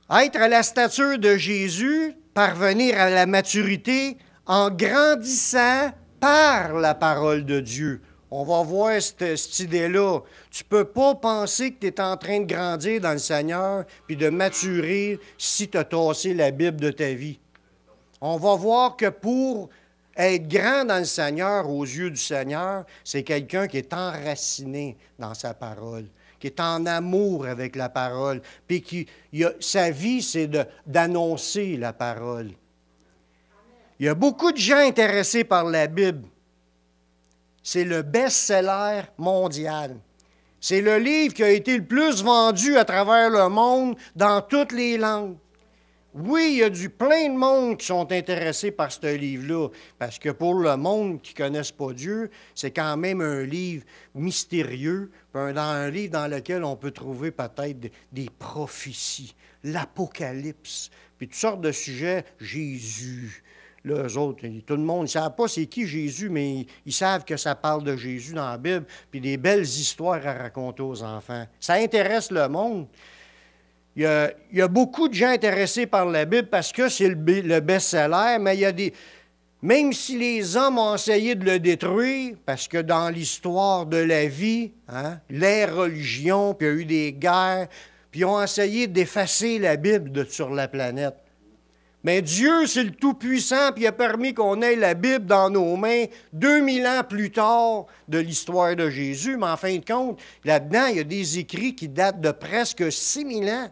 Être à la stature de Jésus, parvenir à la maturité en grandissant par la parole de Dieu. On va voir cette idée-là. Tu ne peux pas penser que tu es en train de grandir dans le Seigneur puis de maturer si tu as tassé la Bible de ta vie. On va voir que pour être grand dans le Seigneur, aux yeux du Seigneur, c'est quelqu'un qui est enraciné dans sa parole, qui est en amour avec la parole, puis sa vie, c'est d'annoncer la parole. Il y a beaucoup de gens intéressés par la Bible. C'est le best-seller mondial. C'est le livre qui a été le plus vendu à travers le monde dans toutes les langues. Oui, il y a plein de monde qui sont intéressés par ce livre-là, parce que pour le monde qui ne connaisse pas Dieu, c'est quand même un livre mystérieux, un livre dans lequel on peut trouver peut-être des prophéties, l'Apocalypse, puis toutes sortes de sujets, Jésus. Là, eux autres, tout le monde ne savent pas c'est qui Jésus, mais ils savent que ça parle de Jésus dans la Bible, puis des belles histoires à raconter aux enfants. Ça intéresse le monde. Il y a beaucoup de gens intéressés par la Bible parce que c'est le best-seller, mais il y a même si les hommes ont essayé de le détruire, parce que dans l'histoire de la vie, les religions, puis il y a eu des guerres, puis ils ont essayé d'effacer la Bible sur la planète. Mais Dieu, c'est le Tout-Puissant, puis il a permis qu'on ait la Bible dans nos mains 2000 ans plus tard de l'histoire de Jésus. Mais en fin de compte, là-dedans, il y a des écrits qui datent de presque 6000 ans.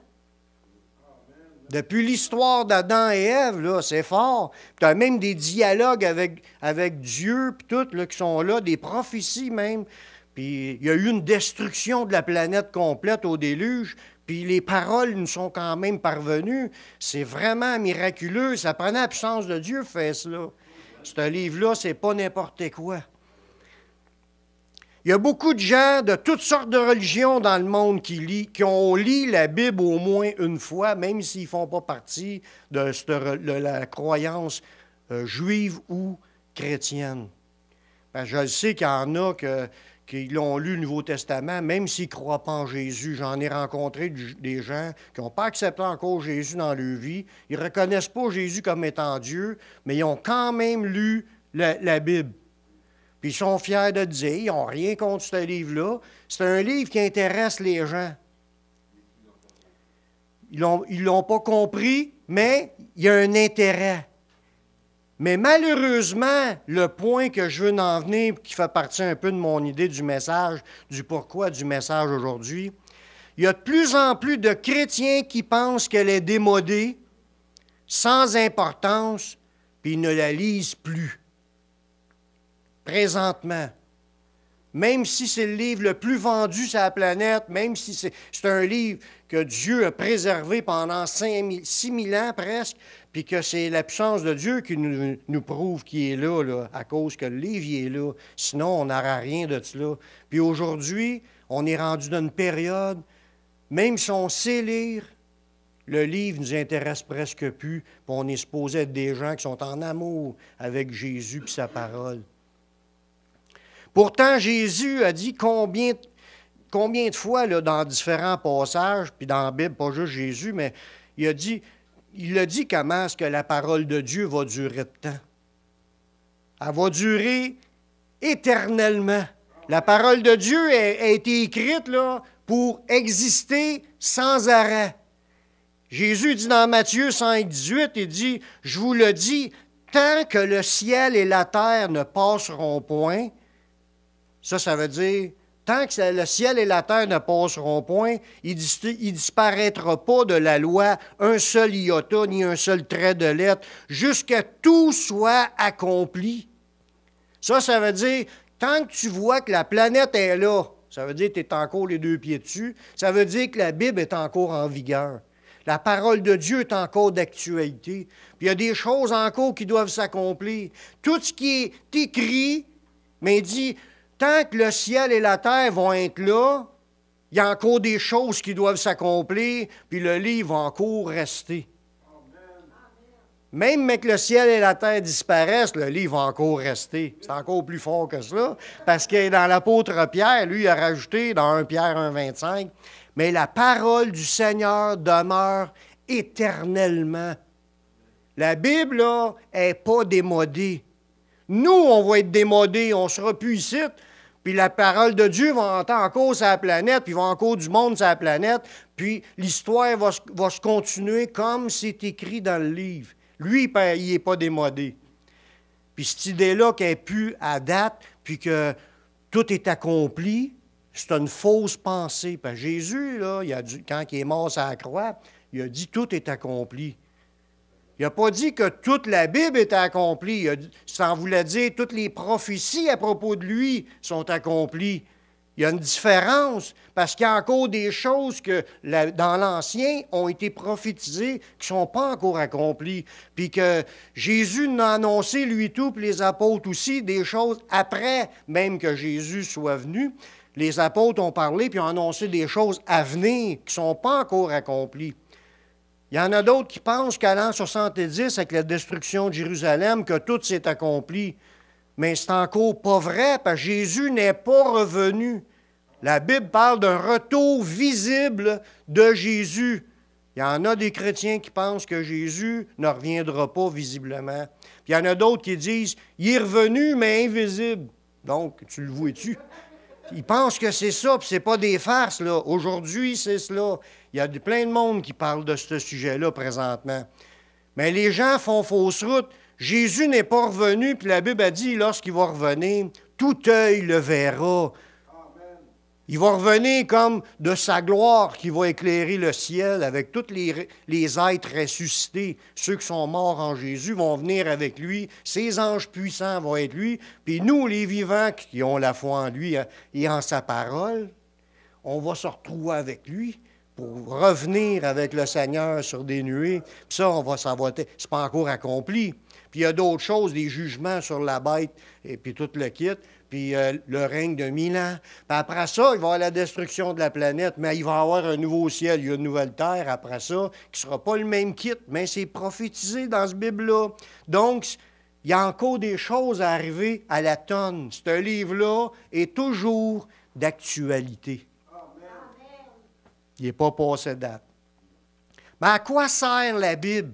Depuis l'histoire d'Adam et Ève, là, c'est fort. Tu as même des dialogues avec Dieu, puis tout, là, qui sont là, des prophéties même. Puis il y a eu une destruction de la planète complète au déluge, puis les paroles nous sont quand même parvenues. C'est vraiment miraculeux. Ça prenait la puissance de Dieu, fait cela. Ce livre-là, c'est pas n'importe quoi. Il y a beaucoup de gens de toutes sortes de religions dans le monde qui ont lu la Bible au moins une fois, même s'ils ne font pas partie de la croyance juive ou chrétienne. Ben, je sais qu'il y en a qui l'ont lu le Nouveau Testament, même s'ils ne croient pas en Jésus. J'en ai rencontré des gens qui n'ont pas accepté encore Jésus dans leur vie. Ils ne reconnaissent pas Jésus comme étant Dieu, mais ils ont quand même lu la Bible. Puis ils sont fiers de dire, ils n'ont rien contre ce livre-là. C'est un livre qui intéresse les gens. Ils ne l'ont pas compris, mais il y a un intérêt. Mais malheureusement, le point que je veux en venir, qui fait partie un peu de mon idée du message, du pourquoi du message aujourd'hui, il y a de plus en plus de chrétiens qui pensent qu'elle est démodée, sans importance, puis ils ne la lisent plus. Présentement. Même si c'est le livre le plus vendu sur la planète, même si c'est un livre que Dieu a préservé pendant 6 000 ans presque, puis que c'est la puissance de Dieu qui nous prouve qu'il est là, à cause que le livre il est là. Sinon, on n'aura rien de cela. Puis aujourd'hui, on est rendu dans une période, même si on sait lire, le livre ne nous intéresse presque plus, puis on est supposé être des gens qui sont en amour avec Jésus et sa parole. Pourtant, Jésus a dit combien de fois là, dans différents passages, puis dans la Bible, pas juste Jésus, mais il a dit comment est-ce que la parole de Dieu va durer de temps. Elle va durer éternellement. La parole de Dieu a été écrite là, pour exister sans arrêt. Jésus dit dans Matthieu 5,18, il dit, « Je vous le dis, tant que le ciel et la terre ne passeront point, » ça veut dire, tant que le ciel et la terre ne passeront point, il ne disparaîtra pas de la loi un seul iota ni un seul trait de lettre, jusqu'à tout soit accompli. Ça veut dire, tant que tu vois que la planète est là, ça veut dire que tu es encore les 2 pieds dessus, ça veut dire que la Bible est encore en vigueur. La parole de Dieu est encore d'actualité. Puis il y a des choses encore qui doivent s'accomplir. Tout ce qui est écrit, mais il dit, tant que le ciel et la terre vont être là, il y a encore des choses qui doivent s'accomplir, puis le livre va encore rester. Même que le ciel et la terre disparaissent, le livre va encore rester. C'est encore plus fort que cela, parce que dans l'apôtre Pierre, lui, il a rajouté dans 1 Pierre 1,25, « Mais la parole du Seigneur demeure éternellement. La Bible, là, n'est pas démodée. Nous, on va être démodés, on sera plus ici, puis la parole de Dieu va entrer encore sur la planète, puis il va encore du monde sur la planète, puis l'histoire va se continuer comme c'est écrit dans le livre. Lui, il n'est pas démodé. Puis cette idée-là qu'elle n'est plus à date, puis que tout est accompli, c'est une fausse pensée. Parce que Jésus, là, quand il est mort sur la croix, il a dit « tout est accompli ». Il n'a pas dit que toute la Bible était accomplie. Ça en voulait dire que toutes les prophéties à propos de lui sont accomplies. Il y a une différence, parce qu'il y a encore des choses que dans l'Ancien ont été prophétisées qui ne sont pas encore accomplies. Puis que Jésus en a annoncé, lui tout, puis les apôtres aussi, des choses après même que Jésus soit venu. Les apôtres ont parlé puis ont annoncé des choses à venir qui ne sont pas encore accomplies. Il y en a d'autres qui pensent qu'à l'an 70, avec la destruction de Jérusalem, que tout s'est accompli. Mais c'est encore pas vrai, parce que Jésus n'est pas revenu. La Bible parle d'un retour visible de Jésus. Il y en a des chrétiens qui pensent que Jésus ne reviendra pas visiblement. Puis il y en a d'autres qui disent « Il est revenu, mais invisible. » Donc, tu le vois-tu? Ils pensent que c'est ça, puis c'est pas des farces, là. Aujourd'hui, c'est cela. Il y a plein de monde qui parle de ce sujet-là présentement. Mais les gens font fausse route. Jésus n'est pas revenu, puis la Bible a dit, lorsqu'il va revenir, tout œil le verra. Amen. Il va revenir comme de sa gloire qui va éclairer le ciel avec tous les êtres ressuscités. Ceux qui sont morts en Jésus vont venir avec lui. Ses anges puissants vont être lui. Puis nous, les vivants qui ont la foi en lui et en sa parole, on va se retrouver avec lui pour revenir avec le Seigneur sur des nuées. Puis ça, on va savoir, c'est pas encore accompli. Puis il y a d'autres choses, des jugements sur la bête, et puis tout le kit, puis le règne de 1000 ans. Puis après ça, il va y avoir la destruction de la planète, mais il va y avoir un nouveau ciel, il y a une nouvelle terre après ça, qui ne sera pas le même kit, mais c'est prophétisé dans ce Bible-là. Donc, il y a encore des choses à arriver à la tonne. Ce livre-là est toujours d'actualité. Il n'est pas passé de date. Mais à quoi sert la Bible?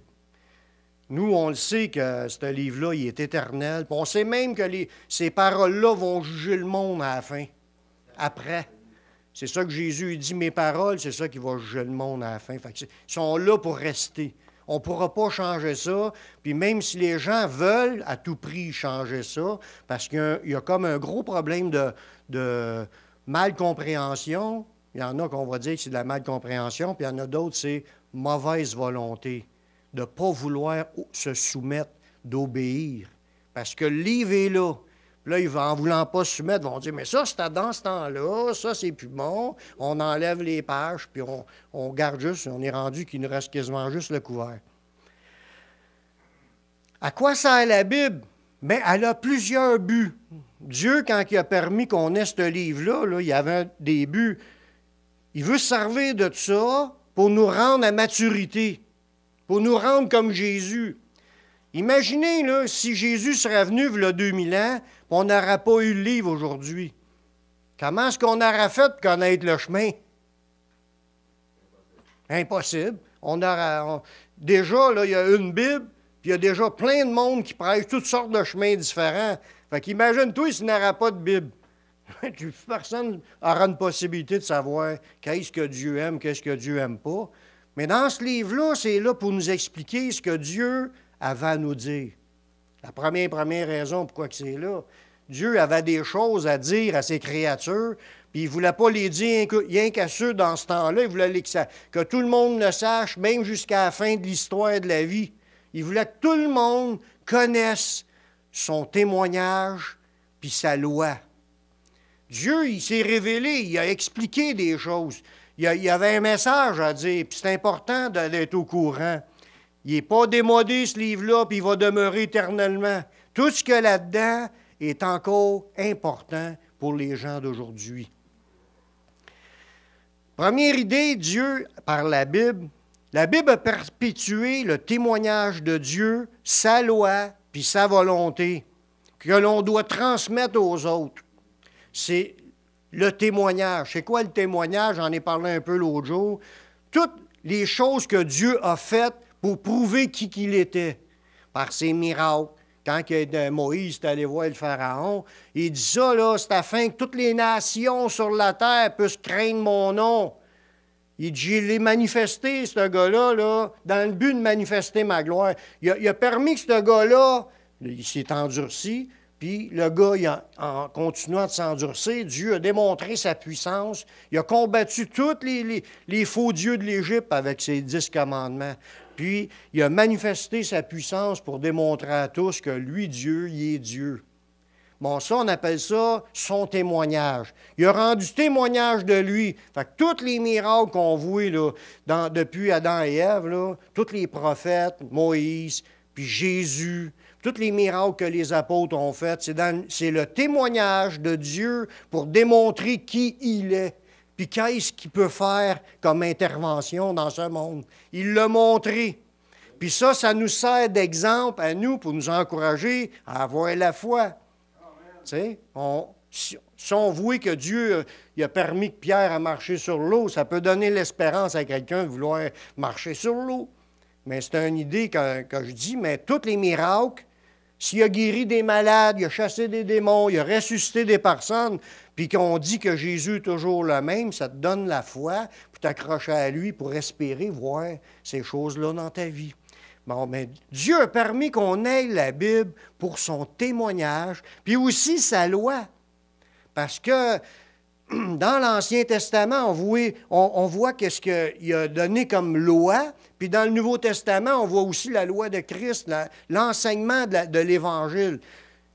Nous, on le sait que ce livre-là, il est éternel. Puis on sait même que ces paroles-là vont juger le monde à la fin, après. C'est ça que Jésus dit, mes paroles, c'est ça qui va juger le monde à la fin. Fait que ils sont là pour rester. On ne pourra pas changer ça. Puis même si les gens veulent à tout prix changer ça, parce qu'il y a comme un gros problème de mal-compréhension. Il y en a qu'on va dire que c'est de la mal-compréhension, puis il y en a d'autres, c'est mauvaise volonté, de ne pas vouloir se soumettre, d'obéir. Parce que le livre est là. Puis là, en ne voulant pas se soumettre, ils vont dire, mais ça, c'était dans ce temps-là, ça, c'est plus bon. On enlève les pages, puis on garde juste, on est rendu qu'il nous reste quasiment juste le couvert. À quoi sert la Bible? Bien, elle a plusieurs buts. Dieu, quand il a permis qu'on ait ce livre-là, il y avait des buts. Il veut se servir de ça pour nous rendre à maturité, pour nous rendre comme Jésus. Imaginez, là, si Jésus serait venu il y a 2000 ans, on n'aurait pas eu le livre aujourd'hui. Comment est-ce qu'on aurait fait pour connaître le chemin? Impossible. Déjà, là, il y a une Bible, puis il y a déjà plein de monde qui prêche toutes sortes de chemins différents. Fait qu'imagine-toi s'il n'y aurait pas de Bible. Personne n'aura une possibilité de savoir qu'est-ce que Dieu aime, qu'est-ce que Dieu n'aime pas. Mais dans ce livre-là, c'est là pour nous expliquer ce que Dieu avait à nous dire. La première raison pourquoi c'est là, Dieu avait des choses à dire à ses créatures, puis il ne voulait pas les dire rien qu'à ceux dans ce temps-là. Il voulait que tout le monde le sache, même jusqu'à la fin de l'histoire de la vie. Il voulait que tout le monde connaisse son témoignage puis sa loi. Dieu, il s'est révélé, il a expliqué des choses. Il y avait un message à dire, puis c'est important d'être au courant. Il n'est pas démodé, ce livre-là, puis il va demeurer éternellement. Tout ce qu'il y a là-dedans est encore important pour les gens d'aujourd'hui. Première idée, Dieu, par la Bible a perpétué le témoignage de Dieu, sa loi, puis sa volonté, que l'on doit transmettre aux autres. C'est le témoignage. C'est quoi le témoignage? J'en ai parlé un peu l'autre jour. Toute les choses que Dieu a faites pour prouver qui qu'il était, par ses miracles. Quand Moïse est allé voir le Pharaon, il dit ça, là, c'est afin que toutes les nations sur la terre puissent craindre mon nom. Il dit, je l'ai manifesté, ce gars-là, là, dans le but de manifester ma gloire. Il a permis que ce gars-là, il s'est endurci, puis le gars, en continuant de s'endurcir, Dieu a démontré sa puissance. Il a combattu tous les faux dieux de l'Égypte avec ses 10 commandements. Puis, il a manifesté sa puissance pour démontrer à tous que lui, Dieu, il est Dieu. Bon, ça, on appelle ça son témoignage. Il a rendu témoignage de lui. Fait que tous les miracles qu'on voit là, depuis Adam et Ève, là, tous les prophètes, Moïse, puis Jésus, tous les miracles que les apôtres ont faits, c'est le témoignage de Dieu pour démontrer qui il est. Puis qu'est-ce qu'il peut faire comme intervention dans ce monde? Il l'a montré. Puis ça nous sert d'exemple à nous pour nous encourager à avoir la foi. Tu sais, si on voit que Dieu il a permis que Pierre a marché sur l'eau, ça peut donner l'espérance à quelqu'un de vouloir marcher sur l'eau. Mais c'est une idée que je dis, mais tous les miracles, s'il a guéri des malades, il a chassé des démons, il a ressuscité des personnes, puis qu'on dit que Jésus est toujours le même, ça te donne la foi pour t'accrocher à lui, pour espérer voir ces choses-là dans ta vie. Bon, mais Dieu a permis qu'on ait la Bible pour son témoignage, puis aussi sa loi. Parce que dans l'Ancien Testament, on voit qu'est-ce qu'il a donné comme loi, puis dans le Nouveau Testament, on voit aussi la loi de Christ, l'enseignement de l'Évangile.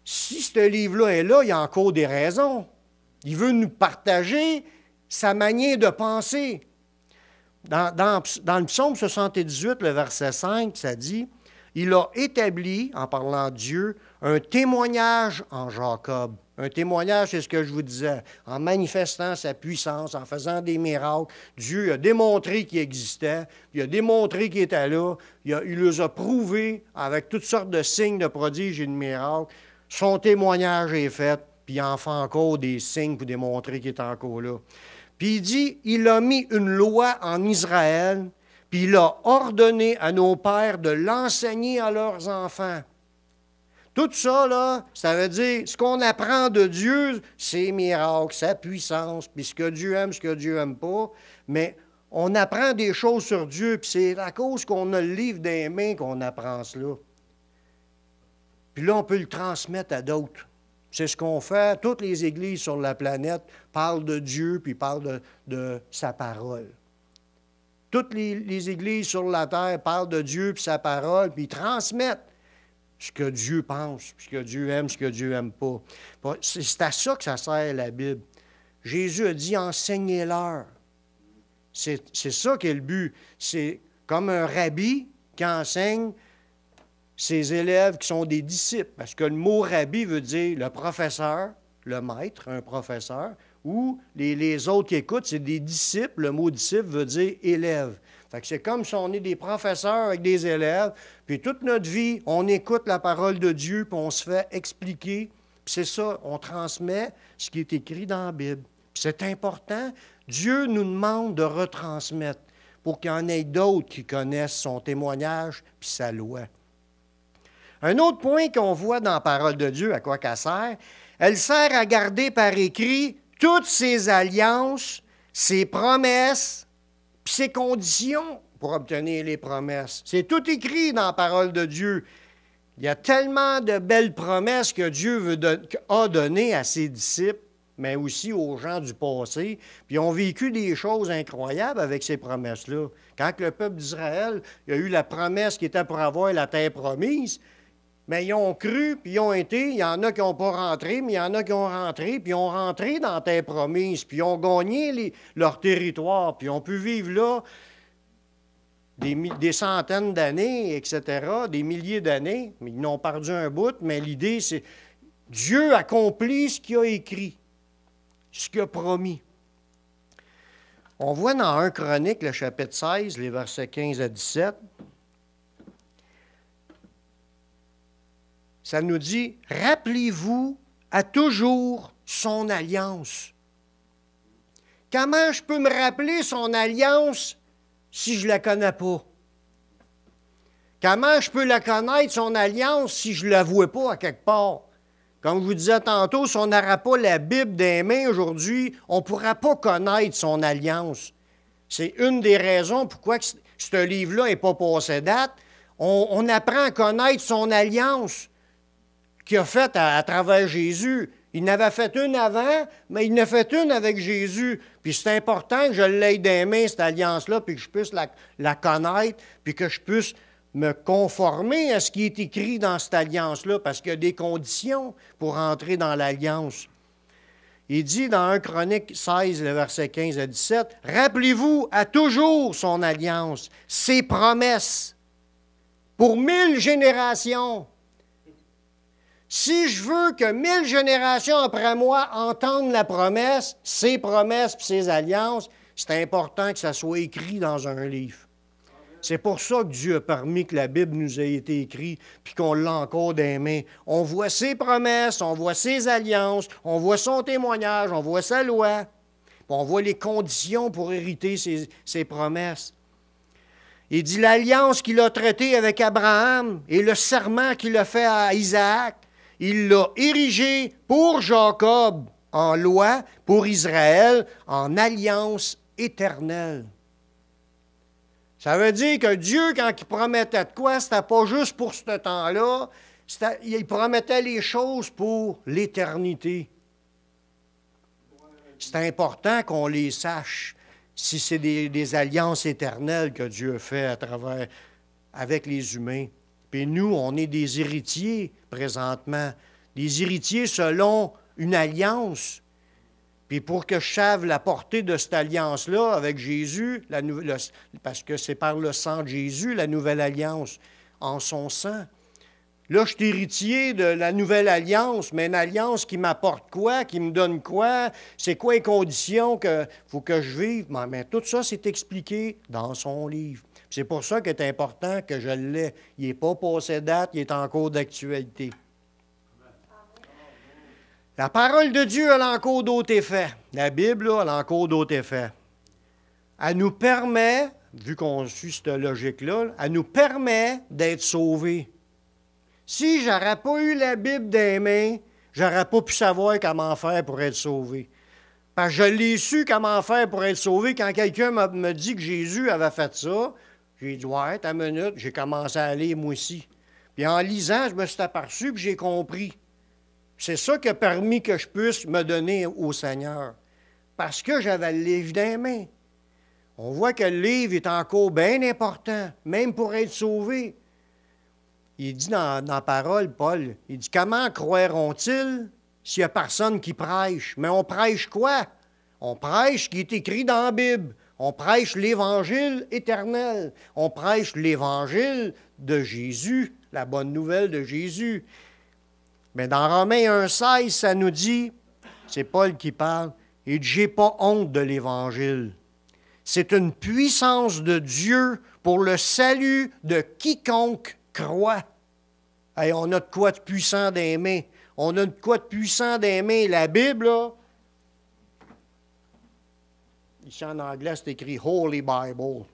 Si ce livre-là est là, il y a encore des raisons. Il veut nous partager sa manière de penser. Dans le psaume 78, le verset 5, ça dit « Il a établi, en parlant de Dieu, un témoignage en Jacob. » Un témoignage, c'est ce que je vous disais, en manifestant sa puissance, en faisant des miracles. Dieu a démontré qu'il existait, il a démontré qu'il était là, il les a prouvés avec toutes sortes de signes, de prodiges et de miracles. Son témoignage est fait, puis il en fait encore des signes pour démontrer qu'il est encore là. Puis il dit, il a mis une loi en Israël, puis il a ordonné à nos pères de l'enseigner à leurs enfants. Tout ça, là, ça veut dire, ce qu'on apprend de Dieu, ses miracles, sa puissance, puis ce que Dieu aime pas, mais on apprend des choses sur Dieu, puis c'est à cause qu'on a le livre des mains qu'on apprend cela. Puis là, on peut le transmettre à d'autres. C'est ce qu'on fait. Toutes les églises sur la planète parlent de Dieu, puis parlent de sa parole. Toutes les églises sur la terre parlent de Dieu, puis sa parole, puis ils transmettent ce que Dieu pense, ce que Dieu aime, ce que Dieu n'aime pas. C'est à ça que ça sert la Bible. Jésus a dit « enseignez-leur ». C'est ça qui est le but. C'est comme un rabbi qui enseigne ses élèves qui sont des disciples. Parce que le mot rabbi veut dire le professeur, le maître, un professeur, ou les autres qui écoutent, c'est des disciples. Le mot disciple veut dire élève. Fait que c'est comme si on est des professeurs avec des élèves, puis toute notre vie, on écoute la parole de Dieu, puis on se fait expliquer. Puis c'est ça, on transmet ce qui est écrit dans la Bible. Puis c'est important. Dieu nous demande de retransmettre pour qu'il y en ait d'autres qui connaissent son témoignage puis sa loi. Un autre point qu'on voit dans la parole de Dieu, à quoi qu'elle sert, elle sert à garder par écrit toutes ses alliances, ses promesses, puis ses conditions pour obtenir les promesses. C'est tout écrit dans la parole de Dieu. Il y a tellement de belles promesses que Dieu a données à ses disciples, mais aussi aux gens du passé, puis ils ont vécu des choses incroyables avec ces promesses-là. Quand le peuple d'Israël a eu la promesse qui était pour avoir la terre promise, mais ils ont cru, puis ils ont été. Il y en a qui n'ont pas rentré, mais il y en a qui ont rentré, puis ils ont rentré dans la terre promise, puis ils ont gagné leur territoire, puis ils ont pu vivre là des centaines d'années, etc., des milliers d'années. Mais ils n'ont perdu un bout, mais l'idée, c'est Dieu accomplit ce qu'il a écrit, ce qu'il a promis. On voit dans 1 Chronique, le chapitre 16, les versets 15 à 17, ça nous dit, « Rappelez-vous à toujours son alliance. » Comment je peux me rappeler son alliance si je ne la connais pas? Comment je peux la connaître, son alliance, si je ne la vois pas à quelque part? Comme je vous disais tantôt, si on n'aura pas la Bible des mains aujourd'hui, on ne pourra pas connaître son alliance. C'est une des raisons pourquoi ce livre-là n'est pas passé date. On apprend à connaître son alliance qu'il a faite à travers Jésus. Il en avait fait une avant, mais il en a fait une avec Jésus. Puis c'est important que je l'aie des mains, cette alliance-là, puis que je puisse la connaître, puis que je puisse me conformer à ce qui est écrit dans cette alliance-là, parce qu'il y a des conditions pour entrer dans l'alliance. Il dit dans 1 Chronique 16, le verset 15 à 17, « Rappelez-vous à toujours son alliance, ses promesses, pour 1000 générations. Si je veux que 1000 générations après moi entendent la promesse, ses promesses et ses alliances, c'est important que ça soit écrit dans un livre. C'est pour ça que Dieu a permis que la Bible nous ait été écrite puis qu'on l'a encore dans les mains. On voit ses promesses, on voit ses alliances, on voit son témoignage, on voit sa loi. On voit les conditions pour hériter ses promesses. Il dit l'alliance qu'il a traitée avec Abraham et le serment qu'il a fait à Isaac, il l'a érigé pour Jacob en loi, pour Israël en alliance éternelle. Ça veut dire que Dieu, quand il promettait de quoi, c'était pas juste pour ce temps-là, il promettait les choses pour l'éternité. C'est important qu'on les sache, si c'est des alliances éternelles que Dieu fait avec les humains. Puis nous, on est des héritiers présentement, des héritiers selon une alliance. Puis pour que je sache la portée de cette alliance-là avec Jésus, parce que c'est par le sang de Jésus, la nouvelle alliance, en son sang. Là, je suis héritier de la nouvelle alliance, mais une alliance qui m'apporte quoi, qui me donne quoi, c'est quoi les conditions qu'il faut que je vive. Mais tout ça, c'est expliqué dans son livre. C'est pour ça qu'il est important que je l'ai. Il n'est pas passé date, il est en cours d'actualité. La parole de Dieu, elle a encore d'autres effets. La Bible, là, elle a encore d'autres effets. Elle nous permet, vu qu'on suit cette logique-là, elle nous permet d'être sauvés. Si je n'aurais pas eu la Bible dans les mains, je n'aurais pas pu savoir comment faire pour être sauvé. Parce que je l'ai su comment faire pour être sauvé quand quelqu'un me dit que Jésus avait fait ça. J'ai dit, ouais, t'as une minute, j'ai commencé à lire moi aussi. Puis en lisant, je me suis aperçu que j'ai compris. C'est ça qui a permis que je puisse me donner au Seigneur. Parce que j'avais le livre dans les mains. On voit que le livre est encore bien important, même pour être sauvé. Il dit dans la parole, Paul, il dit, comment croiront-ils s'il n'y a personne qui prêche? Mais on prêche quoi? On prêche ce qui est écrit dans la Bible. On prêche l'Évangile éternel. On prêche l'Évangile de Jésus, la bonne nouvelle de Jésus. Mais dans Romains 1,16, ça nous dit, c'est Paul qui parle, il dit, j'ai pas honte de l'Évangile. C'est une puissance de Dieu pour le salut de quiconque croit. Hey, on a de quoi de puissant dans les mains. On a de quoi de puissant dans les mains. La Bible, là, ici en anglais, c'est écrit Holy Bible,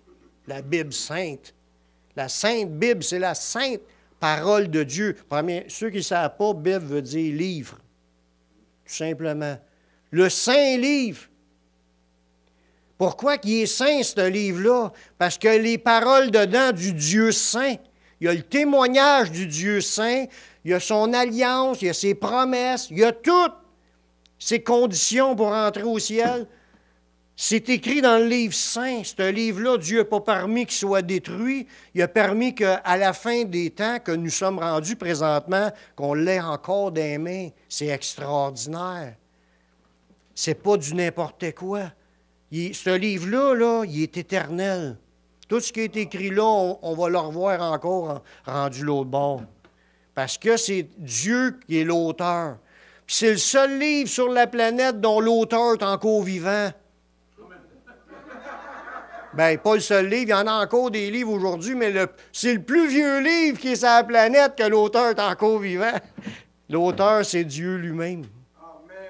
la Bible sainte. La Sainte Bible, c'est la sainte parole de Dieu. Ceux qui ne savent pas, Bible veut dire livre, tout simplement. Le Saint Livre. Pourquoi qu'il est saint, ce livre-là? Parce que les paroles dedans du Dieu saint, il y a le témoignage du Dieu saint, il y a son alliance, il y a ses promesses, il y a toutes ses conditions pour entrer au ciel. C'est écrit dans le livre saint. Ce livre-là, Dieu n'a pas permis qu'il soit détruit. Il a permis qu'à la fin des temps que nous sommes rendus présentement, qu'on l'ait encore dans les mains. C'est extraordinaire. C'est pas du n'importe quoi. Ce livre-là, là, il est éternel. Tout ce qui est écrit là, on va le revoir encore rendu l'autre bord. Parce que c'est Dieu qui est l'auteur. Puis c'est le seul livre sur la planète dont l'auteur est encore vivant. Bien, pas le seul livre, il y en a encore des livres aujourd'hui, mais c'est le plus vieux livre qui est sur la planète que l'auteur est encore vivant. L'auteur, c'est Dieu lui-même. Amen.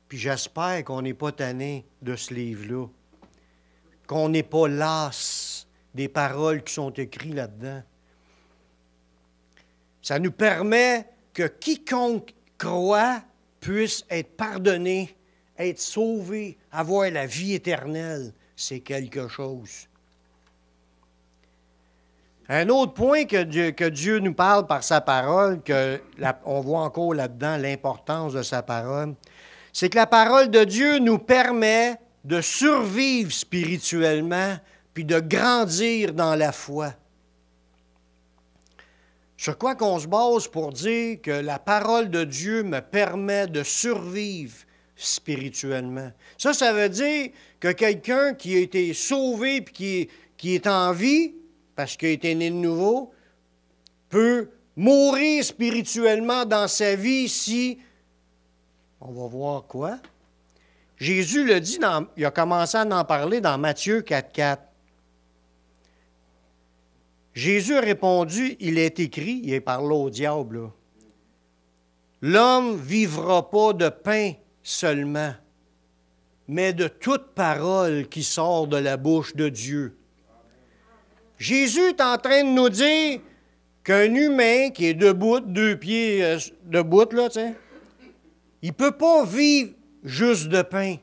Puis j'espère qu'on n'est pas tanné de ce livre-là, qu'on n'est pas las des paroles qui sont écrites là-dedans. Ça nous permet que quiconque croit puisse être pardonné, être sauvé, avoir la vie éternelle. C'est quelque chose. Un autre point que Dieu nous parle par sa parole, on voit encore là-dedans l'importance de sa parole, c'est que la parole de Dieu nous permet de survivre spirituellement puis de grandir dans la foi. Sur quoi qu'on se base pour dire que la parole de Dieu me permet de survivre spirituellement? Ça veut dire que quelqu'un qui a été sauvé puis qui est en vie, parce qu'il a été né de nouveau, peut mourir spirituellement dans sa vie si... On va voir quoi? Jésus le dit, il a commencé à en parler dans Matthieu 4,4. Jésus a répondu, il est écrit, il est parlé au diable, là. L'homme vivra pas de pain seulement, mais de toute parole qui sort de la bouche de Dieu. Jésus est en train de nous dire qu'un humain qui est debout, 2 pieds debout, là, tu sais, il ne peut pas vivre juste de pain.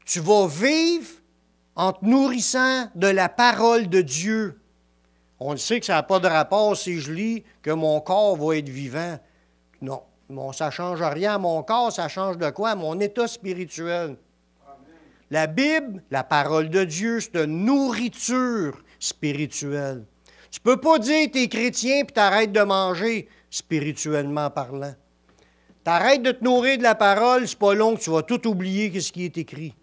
Tu vas vivre en te nourrissant de la parole de Dieu. On le sait que ça n'a pas de rapport si je lis que mon corps va être vivant. Non, ça ne change rien à mon corps, ça change de quoi? À mon état spirituel. Amen. La Bible, la parole de Dieu, c'est une nourriture spirituelle. Tu ne peux pas dire que tu es chrétien et t'arrêtes de manger spirituellement parlant. T'arrêtes de te nourrir de la parole, c'est pas long que tu vas tout oublier ce qui est écrit.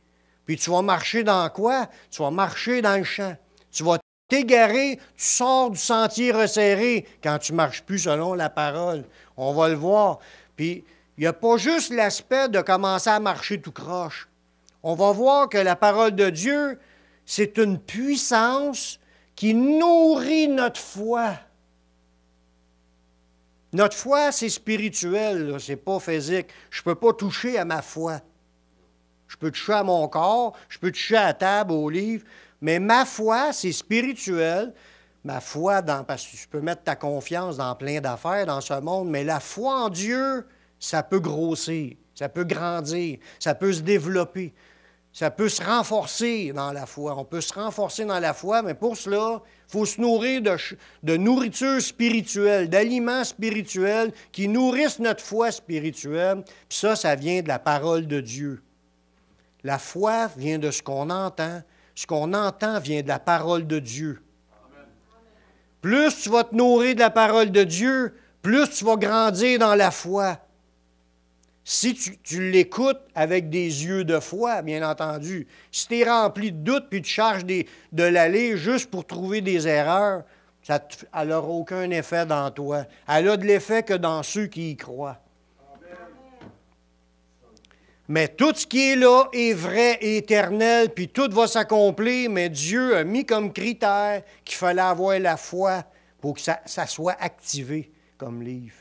Puis tu vas marcher dans quoi? Tu vas marcher dans le champ. Tu vas t'égarer, tu sors du sentier resserré quand tu ne marches plus selon la parole. On va le voir. Puis il n'y a pas juste l'aspect de commencer à marcher tout croche. On va voir que la parole de Dieu, c'est une puissance qui nourrit notre foi. Notre foi, c'est spirituel, c'est pas physique. Je ne peux pas toucher à ma foi. Je peux toucher à mon corps, je peux toucher à la table, au livre, mais ma foi, c'est spirituel. Ma foi, parce que tu peux mettre ta confiance dans plein d'affaires dans ce monde, mais la foi en Dieu, ça peut grossir, ça peut grandir, ça peut se développer, ça peut se renforcer dans la foi. On peut se renforcer dans la foi, mais pour cela, il faut se nourrir de nourriture spirituelle, d'aliments spirituels qui nourrissent notre foi spirituelle. Puis ça vient de la parole de Dieu. La foi vient de ce qu'on entend. Ce qu'on entend vient de la parole de Dieu. Amen. Plus tu vas te nourrir de la parole de Dieu, plus tu vas grandir dans la foi. Si tu l'écoutes avec des yeux de foi, bien entendu, si tu es rempli de doutes puis tu charges de l'aller juste pour trouver des erreurs, elle n'aura aucun effet dans toi. Elle a de l'effet que dans ceux qui y croient. Mais tout ce qui est là est vrai et éternel, puis tout va s'accomplir, mais Dieu a mis comme critère qu'il fallait avoir la foi pour que ça soit activé comme livre.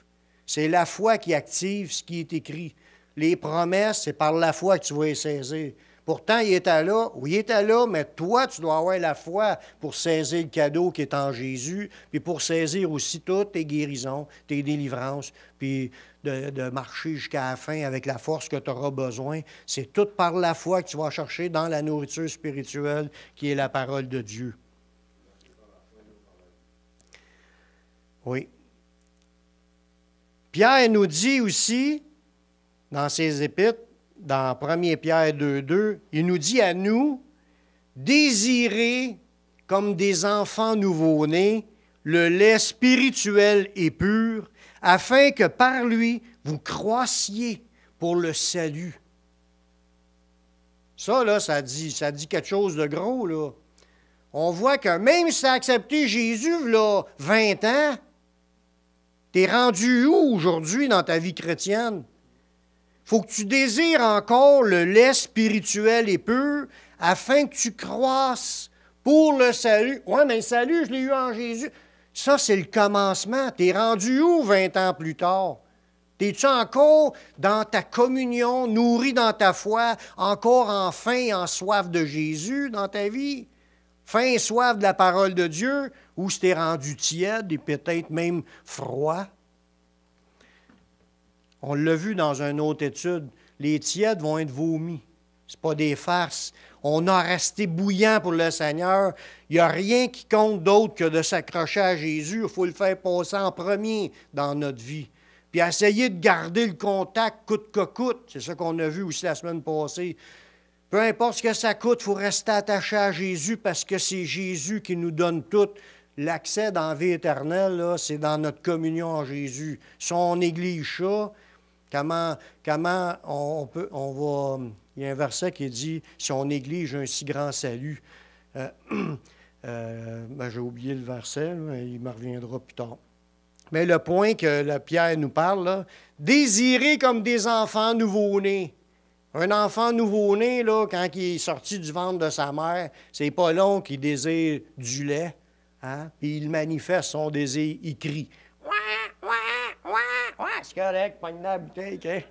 C'est la foi qui active ce qui est écrit. Les promesses, c'est par la foi que tu vas les saisir. Pourtant, il était là, oui, il était là, mais toi, tu dois avoir la foi pour saisir le cadeau qui est en Jésus, puis pour saisir aussi toutes tes guérisons, tes délivrances, puis de marcher jusqu'à la fin avec la force que tu auras besoin. C'est tout par la foi que tu vas chercher dans la nourriture spirituelle qui est la parole de Dieu. Oui. Pierre nous dit aussi, dans ses épîtres, dans 1 Pierre 2,2, il nous dit à nous, désirez comme des enfants nouveau-nés le lait spirituel et pur, afin que par lui, vous croissiez pour le salut. Ça, là, ça dit quelque chose de gros, là. On voit que même si tu as accepté Jésus, là, 20 ans, t'es rendu où aujourd'hui dans ta vie chrétienne? Il faut que tu désires encore le lait spirituel et pur afin que tu croisses pour le salut. Oui, mais le salut, je l'ai eu en Jésus. Ça, c'est le commencement. T'es rendu où 20 ans plus tard? Es-tu encore dans ta communion, nourri dans ta foi, encore en faim et en soif de Jésus dans ta vie? Faim et soif de la parole de Dieu, ou si t'es rendu tiède et peut-être même froid? On l'a vu dans une autre étude, les tièdes vont être vomis. Ce pas des farces. On a resté bouillant pour le Seigneur. Il n'y a rien qui compte d'autre que de s'accrocher à Jésus. Il faut le faire passer en premier dans notre vie. Puis essayer de garder le contact coûte que coûte. C'est ça qu'on a vu aussi la semaine passée. Peu importe ce que ça coûte, il faut rester attaché à Jésus parce que c'est Jésus qui nous donne tout. L'accès dans la vie éternelle, là, c'est dans notre communion en Jésus. Si on néglige ça, comment on va... Il y a un verset qui dit « Si on néglige un si grand salut j'ai oublié le verset, là, il me reviendra plus tard. Mais le point que Pierre nous parle, là, désirez comme des enfants nouveau-nés. Un enfant nouveau-né, là, quand il est sorti du ventre de sa mère, c'est pas long qu'il désire du lait, hein? Puis il manifeste son désir, il crie. C'est correct, pogne la bouteille, OK?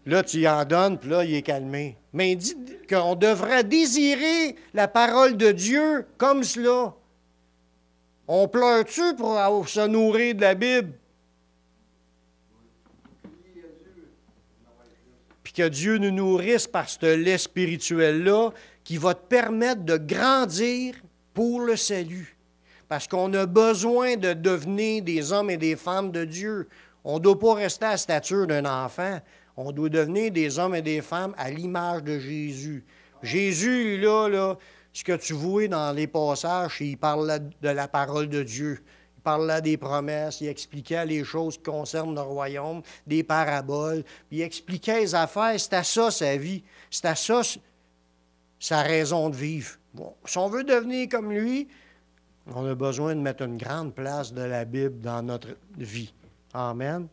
Là, tu y en donnes, puis là, il est calmé. Mais il dit qu'on devrait désirer la parole de Dieu comme cela. On pleure-tu pour se nourrir de la Bible? Puis que Dieu nous nourrisse par ce lait spirituel-là qui va te permettre de grandir pour le salut. Parce qu'on a besoin de devenir des hommes et des femmes de Dieu. On ne doit pas rester à la stature d'un enfant. On doit devenir des hommes et des femmes à l'image de Jésus. Jésus, là, ce que tu vois dans les passages, il parle de la parole de Dieu. Il parle là des promesses, il expliquait les choses qui concernent le royaume, des paraboles, puis il expliquait les affaires. C'était ça sa vie. C'était ça sa raison de vivre. Bon, si on veut devenir comme lui, on a besoin de mettre une grande place de la Bible dans notre vie. Amen.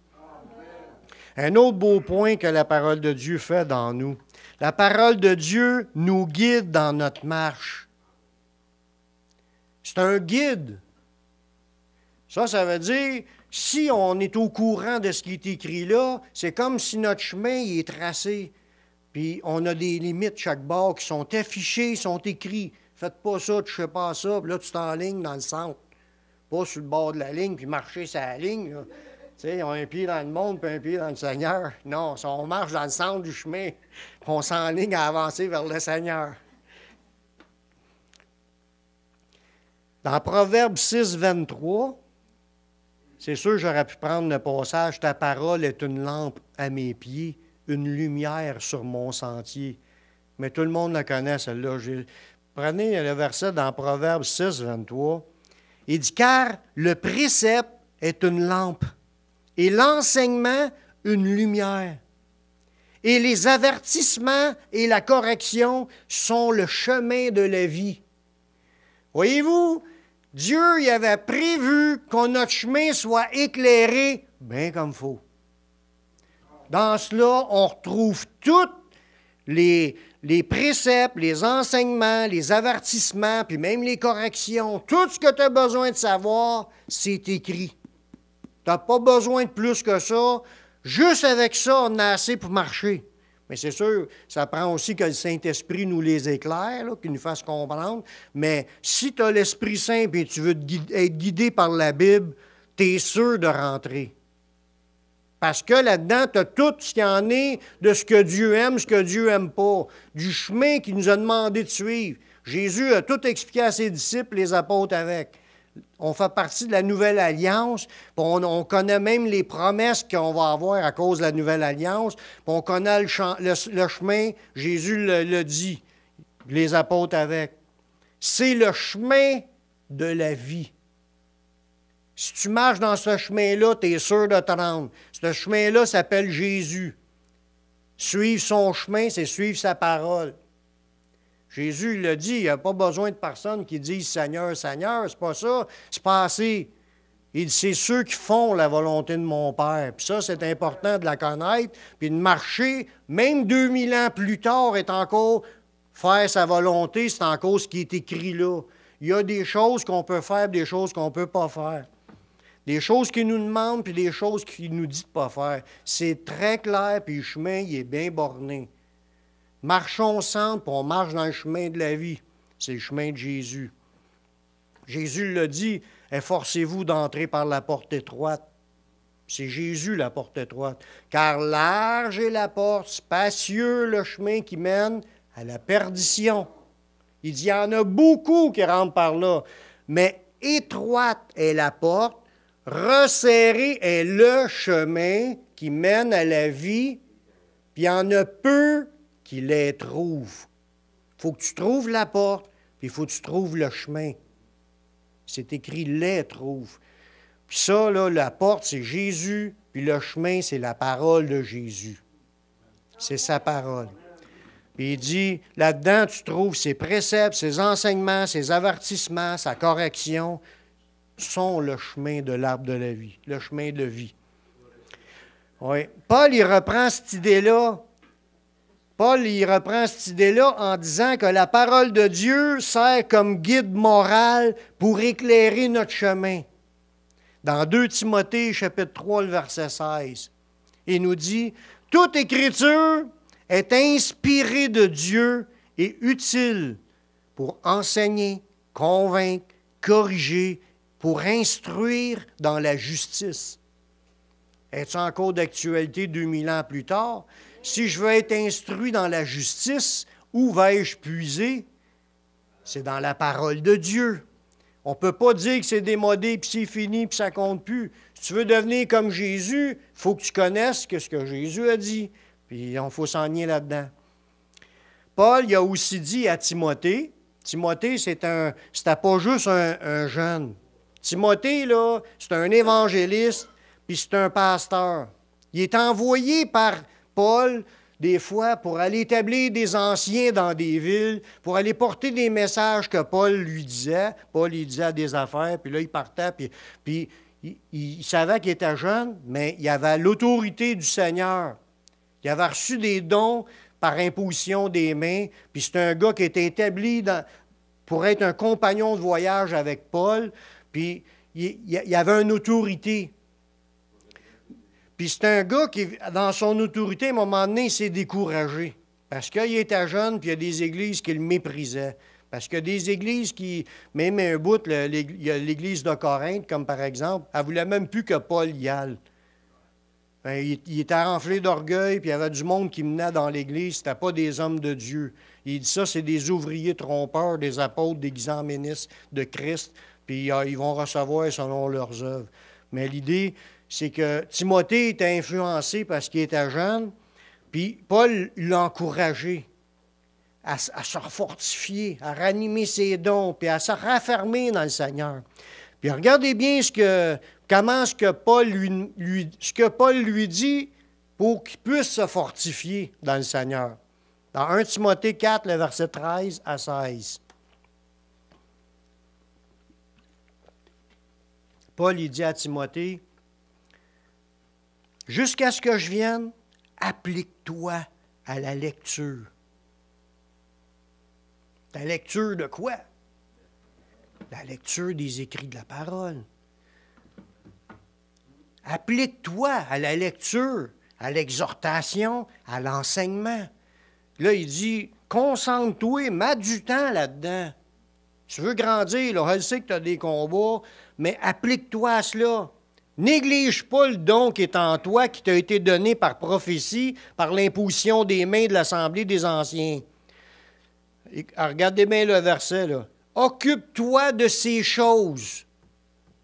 Un autre beau point que la parole de Dieu fait dans nous. La parole de Dieu nous guide dans notre marche. C'est un guide. Ça veut dire, si on est au courant de ce qui est écrit là, c'est comme si notre chemin il est tracé. Puis on a des limites chaque bord qui sont affichées, sont écrites. Faites pas ça, touchez pas à ça, puis là tu t'enlignes dans le centre. Pas sur le bord de la ligne, puis marcher sur la ligne, là. Tu sais, on a un pied dans le monde puis un pied dans le Seigneur. Non, on marche dans le centre du chemin, on s'enligne à avancer vers le Seigneur. Dans Proverbe 6, 23, c'est sûr j'aurais pu prendre le passage « Ta parole est une lampe à mes pieds, une lumière sur mon sentier ». Mais tout le monde la connaît, celle-là. Prenez le verset dans Proverbe 6, 23. Il dit « Car le précepte est une lampe. » Et l'enseignement, une lumière. Et les avertissements et la correction sont le chemin de la vie. Voyez-vous, Dieu il avait prévu que notre chemin soit éclairé bien comme il faut. Dans cela, on retrouve tous les préceptes, les enseignements, les avertissements, puis même les corrections. Tout ce que tu as besoin de savoir, c'est écrit. Tu n'as pas besoin de plus que ça. Juste avec ça, on a assez pour marcher. Mais c'est sûr, ça prend aussi que le Saint-Esprit nous les éclaire, qu'il nous fasse comprendre. Mais si tu as l'Esprit Saint et tu veux être guidé par la Bible, tu es sûr de rentrer. Parce que là-dedans, tu as tout ce qu'il y en est de ce que Dieu aime, ce que Dieu n'aime pas, du chemin qu'il nous a demandé de suivre. Jésus a tout expliqué à ses disciples, les apôtres avec. On fait partie de la nouvelle alliance, puis on connaît même les promesses qu'on va avoir à cause de la nouvelle alliance, puis on connaît le chemin, Jésus le dit, les apôtres avec. C'est le chemin de la vie. Si tu marches dans ce chemin-là, tu es sûr de te rendre. Ce chemin-là s'appelle Jésus. Suivre son chemin, c'est suivre sa parole. Jésus l'a dit, il n'y a pas besoin de personne qui dise « Seigneur, Seigneur », c'est pas ça, c'est pas assez. Il dit « C'est ceux qui font la volonté de mon Père ». Puis ça, c'est important de la connaître, puis de marcher, même 2000 ans plus tard, est encore faire sa volonté, c'est encore ce qui est écrit là. Il y a des choses qu'on peut faire, des choses qu'on ne peut pas faire. Des choses qu'il nous demande, puis des choses qu'il nous dit de ne pas faire. C'est très clair, puis le chemin, il est bien borné. Marchons ensemble, puis on marche dans le chemin de la vie. C'est le chemin de Jésus. Jésus l'a dit, efforcez-vous d'entrer par la porte étroite. C'est Jésus, la porte étroite. Car large est la porte, spacieux le chemin qui mène à la perdition. Il dit, il y en a beaucoup qui rentrent par là, mais étroite est la porte, resserré est le chemin qui mène à la vie, puis il y en a peu qui les trouvent. Il faut que tu trouves la porte, puis il faut que tu trouves le chemin. C'est écrit « les trouve ». Puis ça, là, la porte, c'est Jésus, puis le chemin, c'est la parole de Jésus. C'est sa parole. Puis il dit, là-dedans, tu trouves ses préceptes, ses enseignements, ses avertissements, sa correction, sont le chemin de l'arbre de la vie, le chemin de vie. Oui. Paul, il reprend cette idée-là. En disant que la parole de Dieu sert comme guide moral pour éclairer notre chemin. Dans 2 Timothée, chapitre 3, le verset 16, il nous dit, « Toute écriture est inspirée de Dieu et utile pour enseigner, convaincre, corriger, pour instruire dans la justice. » Est-ce encore d'actualité 2000 ans plus tard? Si je veux être instruit dans la justice, où vais-je puiser? C'est dans la parole de Dieu. On ne peut pas dire que c'est démodé, puis c'est fini, puis ça ne compte plus. Si tu veux devenir comme Jésus, il faut que tu connaisses ce que Jésus a dit. Puis il faut s'enligner là-dedans. Paul, il a aussi dit à Timothée, c'était pas juste un jeune. Timothée, là, c'est un évangéliste, puis c'est un pasteur. Il est envoyé par Paul, des fois, pour aller établir des anciens dans des villes, pour aller porter des messages que Paul lui disait. Paul, il disait des affaires, puis là, il partait, puis il savait qu'il était jeune, mais il avait l'autorité du Seigneur. Il avait reçu des dons par imposition des mains, puis c'est un gars qui était établi pour être un compagnon de voyage avec Paul, puis il avait une autorité. Puis c'est un gars qui, dans son autorité, à un moment donné, il s'est découragé. Parce qu'il était jeune, puis il y a des églises qui le méprisaient. Parce qu'il y a des églises qui, même un bout, il y a l'église de Corinthe, comme par exemple, elle ne voulait même plus que Paul y aille. Il était renflé d'orgueil, puis il y avait du monde qui menait dans l'église, c'était pas des hommes de Dieu. Il dit ça, c'est des ouvriers trompeurs, des apôtres déguisés en ministres de Christ, puis ils vont recevoir selon leurs œuvres. Mais l'idée, c'est que Timothée était influencé parce qu'il était jeune, puis Paul l'a encouragé à se fortifier, à ranimer ses dons, puis à se raffermer dans le Seigneur. Puis regardez bien ce que Paul lui dit pour qu'il puisse se fortifier dans le Seigneur. Dans 1 Timothée 4, le verset 13 à 16. Paul, il dit à Timothée, « Jusqu'à ce que je vienne, applique-toi à la lecture. » La lecture de quoi? La lecture des écrits de la parole. Applique-toi à la lecture, à l'exhortation, à l'enseignement. Là, il dit, concentre-toi, mets du temps là-dedans. Tu veux grandir, là, je sais que tu as des combats, mais applique-toi à cela. Néglige pas le don qui est en toi, qui t'a été donné par prophétie, par l'imposition des mains de l'Assemblée des Anciens. Et, regardez bien le verset, là. Occupe-toi de ces choses.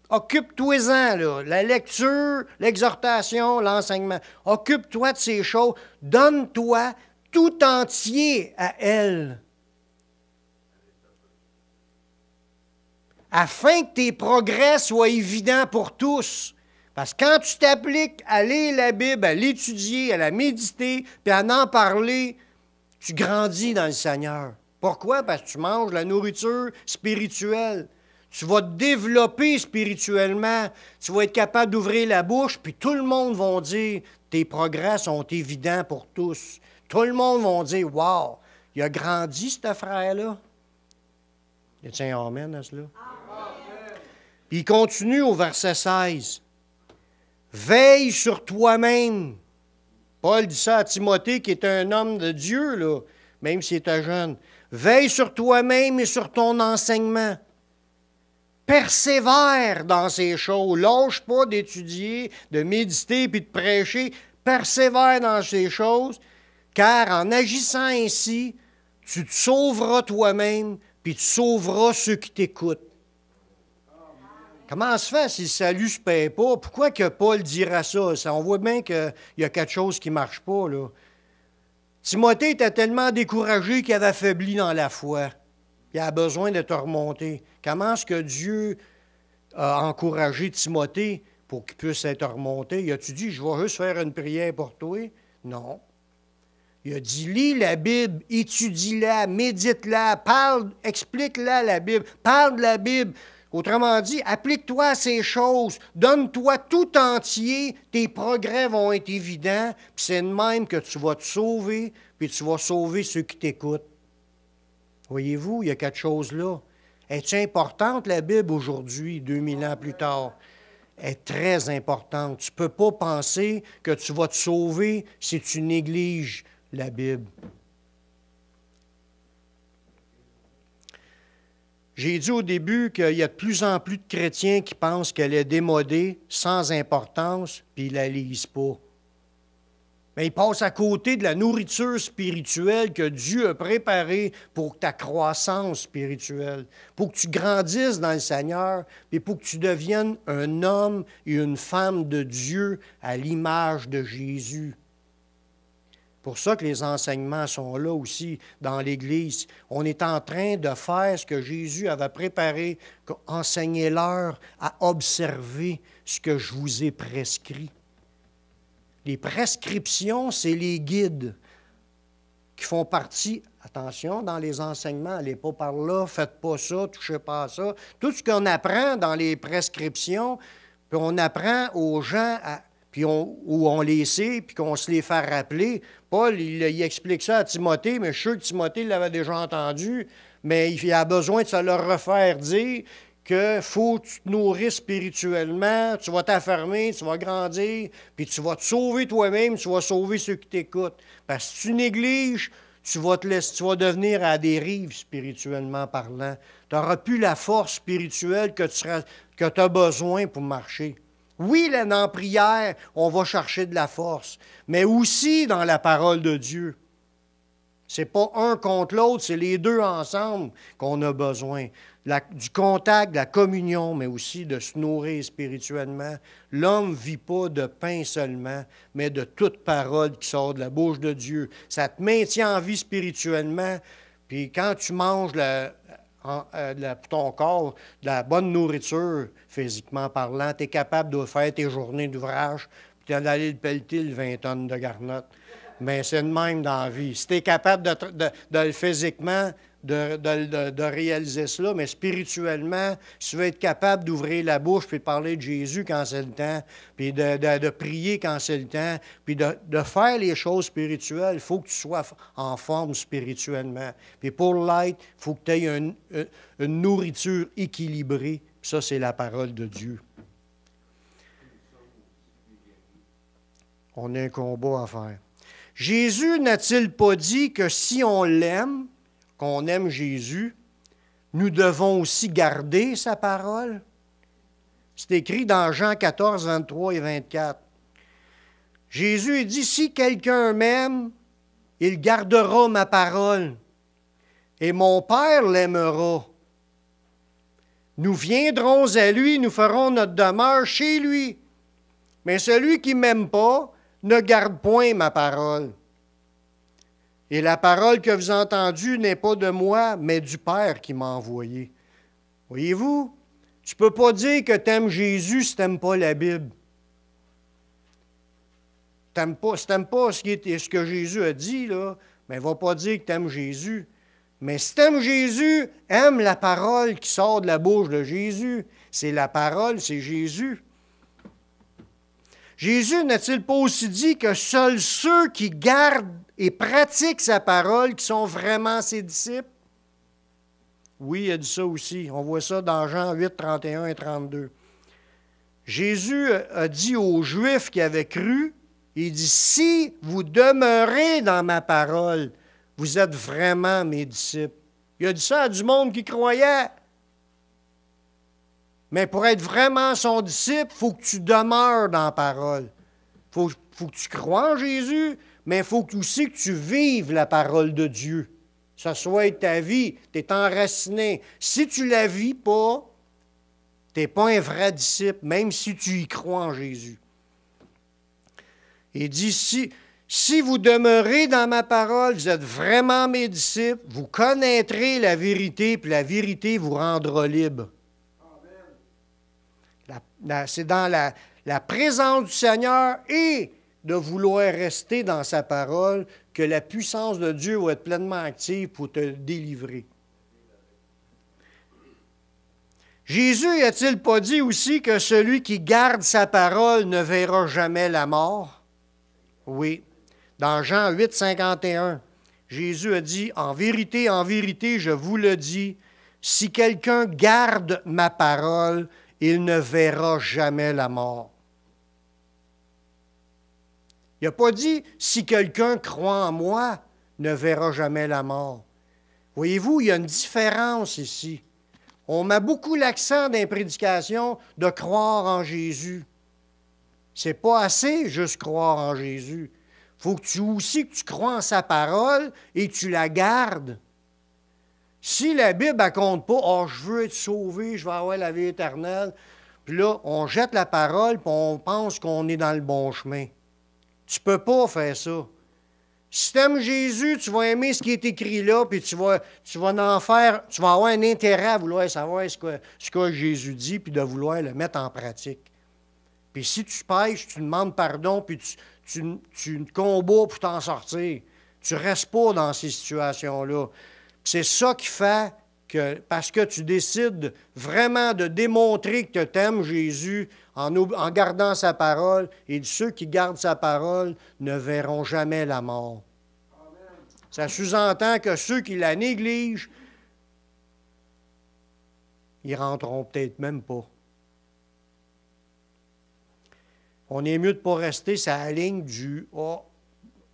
Occupe-toi-en, là. La lecture, l'exhortation, l'enseignement. Occupe-toi de ces choses. Donne-toi tout entier à elles. Afin que tes progrès soient évidents pour tous. Parce que quand tu t'appliques à lire la Bible, à l'étudier, à la méditer, puis à en parler, tu grandis dans le Seigneur. Pourquoi? Parce que tu manges la nourriture spirituelle. Tu vas te développer spirituellement. Tu vas être capable d'ouvrir la bouche, puis tout le monde va dire tes progrès sont évidents pour tous. Tout le monde va dire wow, il a grandi, ce frère-là. Y a-t-il un amen à cela? Puis il continue au verset 16. Veille sur toi-même. Paul dit ça à Timothée, qui est un homme de Dieu, là, même s'il était jeune. Veille sur toi-même et sur ton enseignement. Persévère dans ces choses. Lâche pas d'étudier, de méditer puis de prêcher. Persévère dans ces choses, car en agissant ainsi, tu te sauveras toi-même puis tu sauveras ceux qui t'écoutent. Comment se fait si le salut ne se paie pas? Pourquoi que Paul dira ça? On voit bien qu'il y a quelque chose qui ne marche pas, là. Timothée était tellement découragé qu'il avait affaibli dans la foi. Il a besoin de te remonter. Comment est-ce que Dieu a encouragé Timothée pour qu'il puisse être remonté? Il a-tu dit, je vais juste faire une prière pour toi? Non. Il a dit, lis la Bible, étudie-la, médite-la, parle, explique-la la Bible, parle de la Bible. Autrement dit, applique-toi à ces choses, donne-toi tout entier, tes progrès vont être évidents, puis c'est de même que tu vas te sauver, puis tu vas sauver ceux qui t'écoutent. Voyez-vous, il y a quelque chose là. Est-ce importante la Bible aujourd'hui, 2000 ans plus tard? Elle est très importante. Tu ne peux pas penser que tu vas te sauver si tu négliges la Bible. J'ai dit au début qu'il y a de plus en plus de chrétiens qui pensent qu'elle est démodée, sans importance, puis ils ne la lisent pas. Mais ils passent à côté de la nourriture spirituelle que Dieu a préparée pour ta croissance spirituelle, pour que tu grandisses dans le Seigneur, et pour que tu deviennes un homme et une femme de Dieu à l'image de Jésus. C'est pour ça que les enseignements sont là aussi dans l'Église. On est en train de faire ce que Jésus avait préparé, enseignez-leur à observer ce que je vous ai prescrit. Les prescriptions, c'est les guides qui font partie, attention, dans les enseignements, allez pas par là, faites pas ça, touchez pas à ça. Tout ce qu'on apprend dans les prescriptions, puis on apprend aux gens puis où on les sait, puis qu'on se les fait rappeler. Paul, il explique ça à Timothée, mais je suis sûr que Timothée l'avait déjà entendu, mais il a besoin de se le refaire dire qu'il faut que tu te nourrisses spirituellement, tu vas t'affermer, tu vas grandir, puis tu vas te sauver toi-même, tu vas sauver ceux qui t'écoutent. Parce que si tu négliges, tu vas devenir à la dérive spirituellement parlant. Tu n'auras plus la force spirituelle que tu as besoin pour marcher. Oui, là, dans la prière, on va chercher de la force, mais aussi dans la parole de Dieu. Ce n'est pas un contre l'autre, c'est les deux ensemble qu'on a besoin. Du contact, de la communion, mais aussi de se nourrir spirituellement. L'homme ne vit pas de pain seulement, mais de toute parole qui sort de la bouche de Dieu. Ça te maintient en vie spirituellement, puis quand tu manges pour ton corps, de la bonne nourriture, physiquement parlant, tu es capable de faire tes journées d'ouvrage, puis d'aller pelleter le 20 tonnes de garnottes. Mais c'est de même dans la vie. Si tu es capable de physiquement de réaliser cela, mais spirituellement, si tu veux être capable d'ouvrir la bouche puis de parler de Jésus quand c'est le temps, puis de prier quand c'est le temps, puis de faire les choses spirituelles, il faut que tu sois en forme spirituellement. Puis pour l'être, il faut que tu aies une nourriture équilibrée. Puis ça, c'est la parole de Dieu. On a un combat à faire. Jésus n'a-t-il pas dit que si on l'aime, qu'on aime Jésus, nous devons aussi garder sa parole? C'est écrit dans Jean 14, 23 et 24. Jésus dit, si quelqu'un m'aime, il gardera ma parole, et mon Père l'aimera. Nous viendrons à lui, nous ferons notre demeure chez lui. Mais celui qui ne m'aime pas ne garde point ma parole. Et la parole que vous avez entendue n'est pas de moi, mais du Père qui m'a envoyé. Voyez-vous, tu ne peux pas dire que tu aimes Jésus si tu n'aimes pas la Bible. Si tu n'aimes pas ce que Jésus a dit, là, mais il ne va pas dire que tu aimes Jésus. Mais si tu aimes Jésus, aime la parole qui sort de la bouche de Jésus. C'est la parole, c'est Jésus. Jésus n'a-t-il pas aussi dit que seuls ceux qui gardent et pratiquent sa parole, qui sont vraiment ses disciples? Oui, il a dit ça aussi. On voit ça dans Jean 8, 31 et 32. Jésus a dit aux Juifs qui avaient cru, il dit, « Si vous demeurez dans ma parole, vous êtes vraiment mes disciples. » Il a dit ça à du monde qui croyait. Mais pour être vraiment son disciple, il faut que tu demeures dans la parole. Il faut que tu crois en Jésus, mais il faut aussi que tu vives la parole de Dieu. Que ça soit ta vie, tu es enraciné. Si tu ne la vis pas, tu n'es pas un vrai disciple, même si tu y crois en Jésus. Il dit, si vous demeurez dans ma parole, vous êtes vraiment mes disciples, vous connaîtrez la vérité, puis la vérité vous rendra libre. C'est dans la présence du Seigneur et de vouloir rester dans sa parole que la puissance de Dieu va être pleinement active pour te délivrer. Jésus a-t-il pas dit aussi que celui qui garde sa parole ne verra jamais la mort? Oui. Dans Jean 8, 51, Jésus a dit, « En vérité, je vous le dis, si quelqu'un garde ma parole, il ne verra jamais la mort. » Il n'a pas dit, « Si quelqu'un croit en moi, ne verra jamais la mort. » Voyez-vous, il y a une différence ici. On met beaucoup l'accent dans les prédications de croire en Jésus. C'est pas assez juste croire en Jésus. Il faut que tu crois en sa parole et tu la gardes. Si la Bible ne compte pas, « Oh, je veux être sauvé, je vais avoir la vie éternelle », puis là, on jette la parole et on pense qu'on est dans le bon chemin. Tu ne peux pas faire ça. Si tu aimes Jésus, tu vas aimer ce qui est écrit là, puis tu vas avoir un intérêt à vouloir savoir ce que Jésus dit, puis de vouloir le mettre en pratique. Puis si tu pêches, tu demandes pardon, puis tu combats pour t'en sortir. Tu ne restes pas dans ces situations-là. C'est ça qui fait que, parce que tu décides vraiment de démontrer que tu aimes Jésus en gardant sa parole, et ceux qui gardent sa parole ne verront jamais la mort. Amen. Ça sous-entend que ceux qui la négligent, ils ne rentreront peut-être même pas. On est mieux de ne pas rester sur la ligne du « Ah,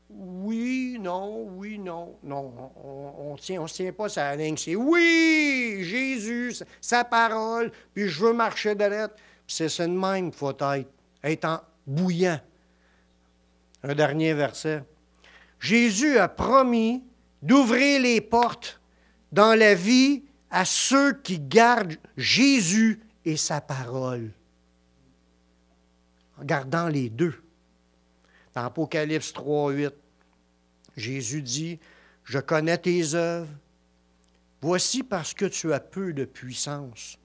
oui, non, oui, non. » Non, on ne se tient pas sur la ligne. C'est « Oui, Jésus, sa parole, puis je veux marcher de l'être. » C'est ça de même qu'il faut être en bouillant. Un dernier verset. Jésus a promis d'ouvrir les portes dans la vie à ceux qui gardent Jésus et sa parole. En gardant les deux. Dans Apocalypse 3, 8, Jésus dit, « Je connais tes œuvres. Voici parce que tu as peu de puissance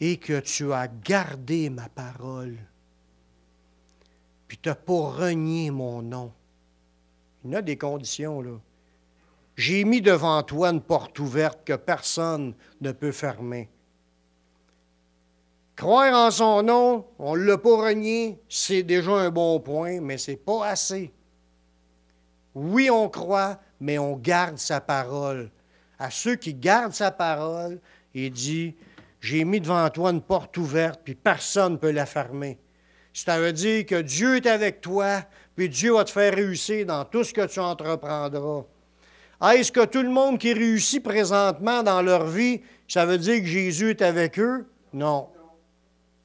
et que tu as gardé ma parole, puis tu n'as pas renié mon nom. » Il y a des conditions, là. « J'ai mis devant toi une porte ouverte que personne ne peut fermer. » Croire en son nom, on ne l'a pas renié, c'est déjà un bon point, mais ce n'est pas assez. Oui, on croit, mais on garde sa parole. À ceux qui gardent sa parole, il dit, « J'ai mis devant toi une porte ouverte, puis personne ne peut la fermer. » Ça veut dire que Dieu est avec toi, puis Dieu va te faire réussir dans tout ce que tu entreprendras. Est-ce que tout le monde qui réussit présentement dans leur vie, ça veut dire que Jésus est avec eux? Non.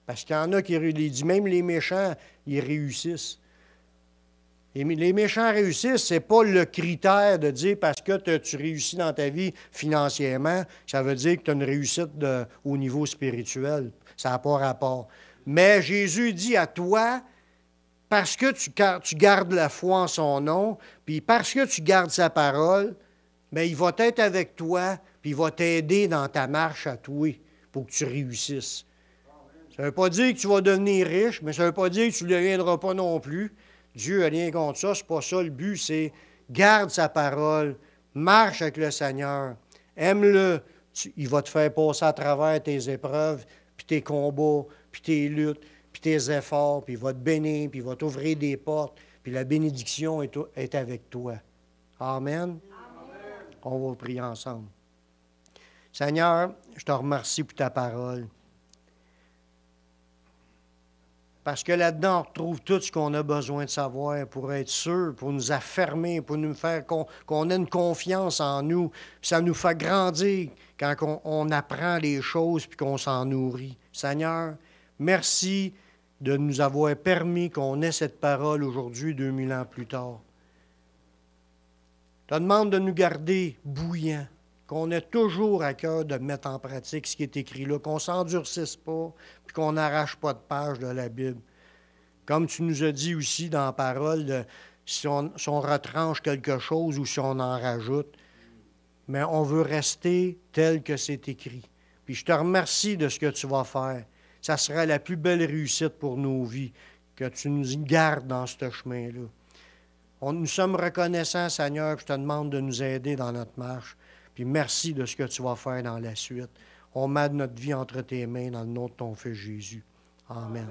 Parce qu'il y en a qui réussissent, même les méchants, ils réussissent. Et les méchants réussissent, ce n'est pas le critère de dire parce que tu réussis dans ta vie financièrement, ça veut dire que tu as une réussite au niveau spirituel. Ça n'a pas rapport. Mais Jésus dit à toi, parce que tu gardes la foi en son nom, puis parce que tu gardes sa parole, bien, il va être avec toi, puis il va t'aider dans ta marche à toi pour que tu réussisses. Ça ne veut pas dire que tu vas devenir riche, mais ça ne veut pas dire que tu ne deviendras pas non plus. Dieu n'a rien contre ça, c'est pas ça le but, c'est garde sa parole, marche avec le Seigneur, aime-le, il va te faire passer à travers tes épreuves, puis tes combats, puis tes luttes, puis tes efforts, puis il va te bénir, puis il va t'ouvrir des portes, puis la bénédiction est avec toi. Amen. Amen. On va prier ensemble. Seigneur, je te remercie pour ta parole. Parce que là-dedans, on retrouve tout ce qu'on a besoin de savoir pour être sûr, pour nous affermer, pour nous faire qu'on ait une confiance en nous. Puis ça nous fait grandir quand on apprend les choses puis qu'on s'en nourrit. Seigneur, merci de nous avoir permis qu'on ait cette parole aujourd'hui, 2000 ans plus tard. Je te demande de nous garder bouillants, qu'on ait toujours à cœur de mettre en pratique ce qui est écrit là, qu'on ne s'endurcisse pas, puis qu'on n'arrache pas de page de la Bible. Comme tu nous as dit aussi dans la parole, si on retranche quelque chose ou si on en rajoute, mais on veut rester tel que c'est écrit. Puis je te remercie de ce que tu vas faire. Ça sera la plus belle réussite pour nos vies, que tu nous gardes dans ce chemin-là. Nous sommes reconnaissants, Seigneur, puis je te demande de nous aider dans notre marche. Puis merci de ce que tu vas faire dans la suite. On met notre vie entre tes mains dans le nom de ton Fils Jésus. Amen.